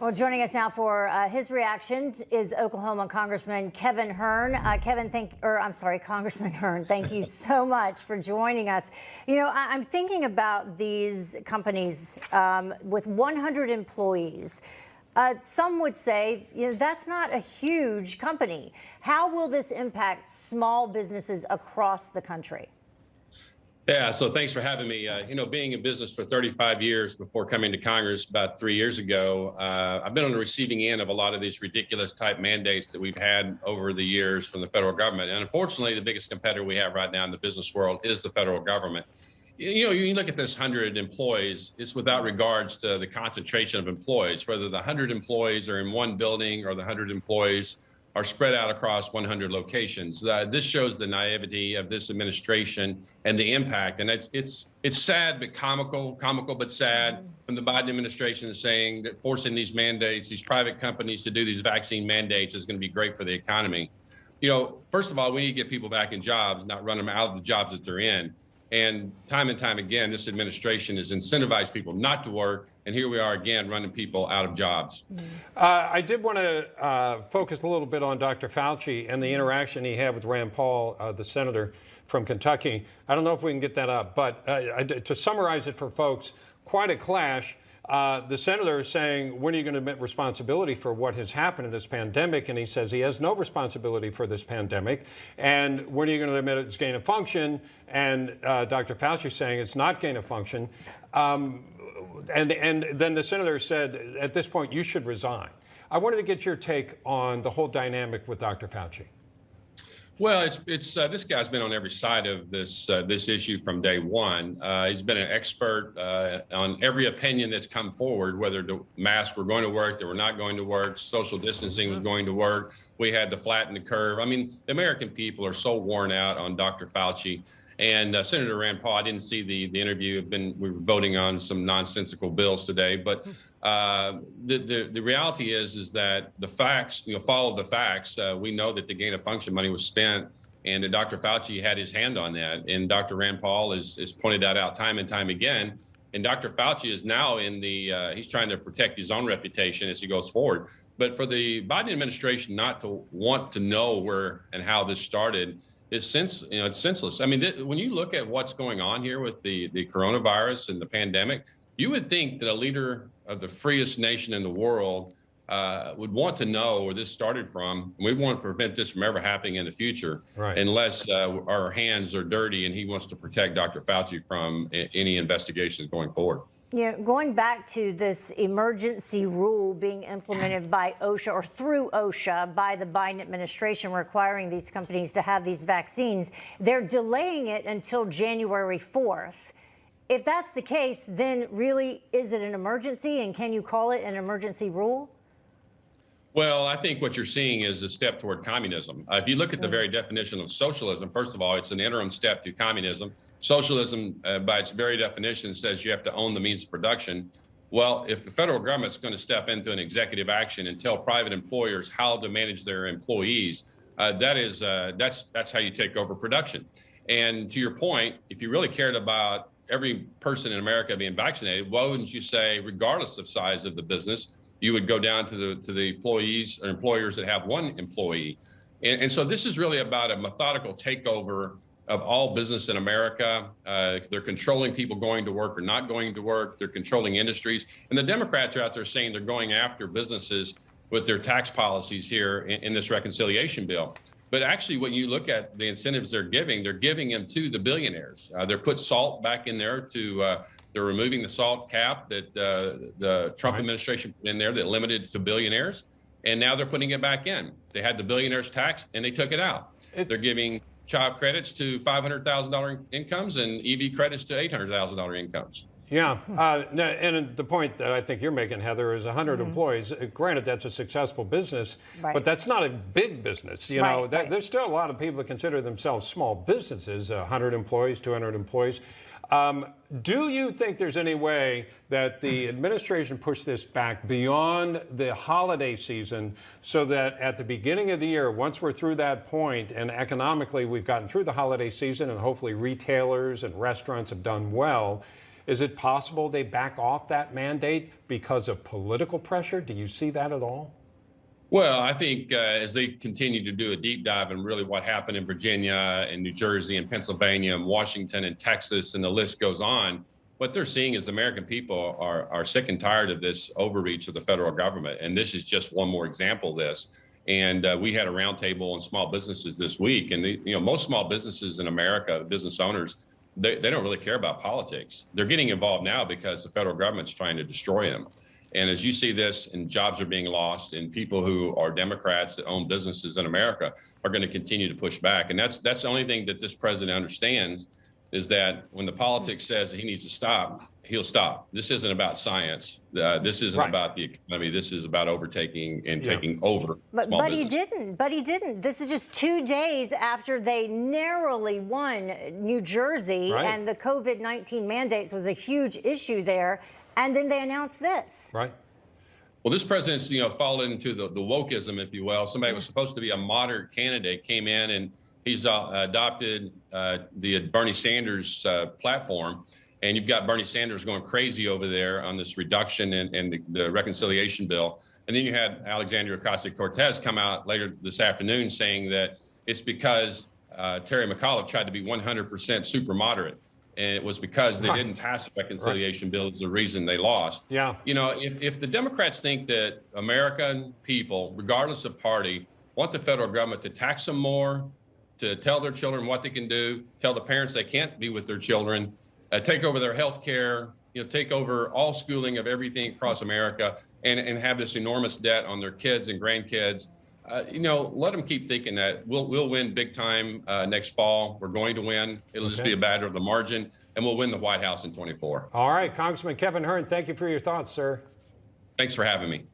Well, joining us now for his reaction is Oklahoma Congressman Kevin Hern. Congressman Hern, thank you so much for joining us. You know, I'm thinking about these companies with 100 employees. Some would say, you know, that's not a huge company. How will this impact small businesses across the country? Yeah, so thanks for having me. You know, being in business for 35 years before coming to Congress about 3 years ago, I've been on the receiving end of a lot of these ridiculous type mandates that we've had over the years from the federal government. And unfortunately, the biggest competitor we have right now in the business world is the federal government. You know, you look at this 100 employees, it's without regards to the concentration of employees, whether the 100 employees are in one building or the 100 employees are spread out across 100 locations. This shows the naivety of this administration and the impact. And it's sad but comical but sad when the Biden administration is saying that forcing these mandates, these private companies to do these vaccine mandates is going to be great for the economy. You know, first of all, we need to get people back in jobs, not run them out of the jobs that they're in. And time again, this administration has incentivized people not to work. And here we are again, running people out of jobs. I did want to focus a little bit on Dr. Fauci and the interaction he had with Rand Paul, the senator from Kentucky. I don't know if we can get that up, but to summarize it for folks, quite a clash. The senator is saying, when are you going to admit responsibility for what has happened in this pandemic? And he says he has no responsibility for this pandemic. And when are you going to admit it's gain of function? And Dr. Fauci is saying it's not gain of function. And then the senator said, at this point, you should resign. I wanted to get your take on the whole dynamic with Dr. Fauci. Well, this guy's been on every side of this issue from day one. He's been an expert on every opinion that's come forward, whether the masks were going to work, they were not going to work, social distancing was going to work. We had to flatten the curve. I mean, the American people are so worn out on Dr. Fauci. And Senator Rand Paul, I didn't see the interview. We were voting on some nonsensical bills today, but the reality is that the facts, follow the facts. We know that the gain of function money was spent, and that Dr. Fauci had his hand on that. And Dr. Rand Paul has pointed that out time and time again. And Dr. Fauci is now he's trying to protect his own reputation as he goes forward. But for the Biden administration not to want to know where and how this started, it's senseless. I mean, when you look at what's going on here with the coronavirus and the pandemic, you would think that a leader of the freest nation in the world would want to know where this started from. We want to prevent this from ever happening in the future, right, unless our hands are dirty and he wants to protect Dr. Fauci from any investigations going forward. You know, going back to this emergency rule being implemented by OSHA or through OSHA by the Biden administration requiring these companies to have these vaccines, they're delaying it until January 4th. If that's the case, then really, is it an emergency, and can you call it an emergency rule? Well, I think what you're seeing is a step toward communism. If you look at the very definition of socialism, first of all, it's an interim step to communism. Socialism, by its very definition, says you have to own the means of production. Well, if the federal government's going to step into an executive action and tell private employers how to manage their employees, that's how you take over production. And to your point, if you really cared about every person in America being vaccinated, why wouldn't you say, regardless of size of the business, you would go down to the employees or employers that have one employee. And so this is really about a methodical takeover of all business in America. They're controlling people going to work or not going to work. They're controlling industries. And the Democrats are out there saying they're going after businesses with their tax policies here in this reconciliation bill. But actually, when you look at the incentives they're giving them to the billionaires. They're put SALT back in there they're removing the SALT cap that the Trump administration put in there that limited it to billionaires. And now they're putting it back in. They had the billionaires tax and they took it out. They're giving child credits to $500,000 incomes and EV credits to $800,000 incomes. Yeah, and the point that I think you're making, Heather, is 100 employees. Granted, that's a successful business, but that's not a big business. You know, there's still a lot of people that consider themselves small businesses, 100 employees, 200 employees. Do you think there's any way that the administration pushed this back beyond the holiday season so that at the beginning of the year, once we're through that point and economically we've gotten through the holiday season and hopefully retailers and restaurants have done well, Is it possible they back off that mandate because of political pressure? Do you see that at all? Well, I think as they continue to do a deep dive in really what happened in Virginia and New Jersey and Pennsylvania and Washington and Texas, and the list goes on, what they're seeing is the American people are sick and tired of this overreach of the federal government. And this is just one more example of this. And we had a roundtable on small businesses this week. And most small businesses in America, business owners, they don't really care about politics. They're getting involved now because the federal government's trying to destroy them. And as you see this, and jobs are being lost, and people who are Democrats that own businesses in America are going to continue to push back. And that's the only thing that this president understands, is that when the politics says that he needs to stop, he'll stop. This isn't about science. This isn't about the economy. This is about overtaking and taking over small business. But he didn't. This is just 2 days after they narrowly won New Jersey, and the COVID-19 mandates was a huge issue there. And then they announced this. Right. Well, this president's, fallen into the wokeism, if you will. Somebody who was supposed to be a moderate candidate came in, and he's adopted the Bernie Sanders platform. And you've got Bernie Sanders going crazy over there on this reduction and the reconciliation bill. And then you had Alexandria Ocasio-Cortez come out later this afternoon saying that it's because Terry McAuliffe tried to be 100% super moderate. And it was because they didn't pass the reconciliation bill is the reason they lost. Yeah. If the Democrats think that American people, regardless of party, want the federal government to tax them more, to tell their children what they can do, tell the parents they can't be with their children, take over their health care, take over all schooling of everything across America, and have this enormous debt on their kids and grandkids, let them keep thinking that we'll win big time next fall. We're going to win. It'll just be a matter of the margin, and we'll win the White House in 24. All right, Congressman Kevin Hern, thank you for your thoughts, sir. Thanks for having me.